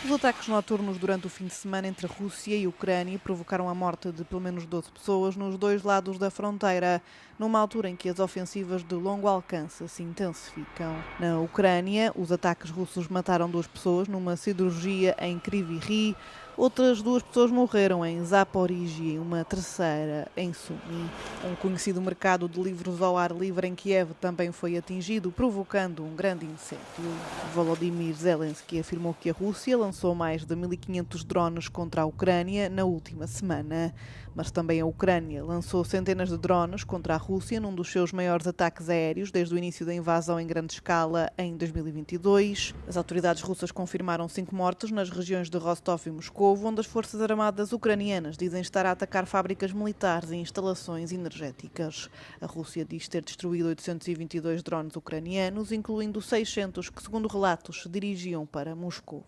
Os ataques noturnos durante o fim de semana entre a Rússia e a Ucrânia provocaram a morte de pelo menos 12 pessoas nos dois lados da fronteira, numa altura em que as ofensivas de longo alcance se intensificam. Na Ucrânia, os ataques russos mataram 2 pessoas numa siderurgia em Kryvyi Rih, outras 2 pessoas morreram em Zaporizhia e uma terceira em Sumy. Um conhecido mercado de livros ao ar livre em Kiev também foi atingido, provocando um grande incêndio. Volodymyr Zelensky afirmou que a Rússia lançou mais de 1.500 drones contra a Ucrânia na última semana. Mas também a Ucrânia lançou centenas de drones contra a Rússia num dos seus maiores ataques aéreos desde o início da invasão em grande escala em 2022. As autoridades russas confirmaram 5 mortos nas regiões de Rostov e Moscou, onde as forças armadas ucranianas dizem estar a atacar fábricas militares e instalações energéticas. A Rússia diz ter destruído 822 drones ucranianos, incluindo 600 que, segundo relatos, se dirigiam para Moscou.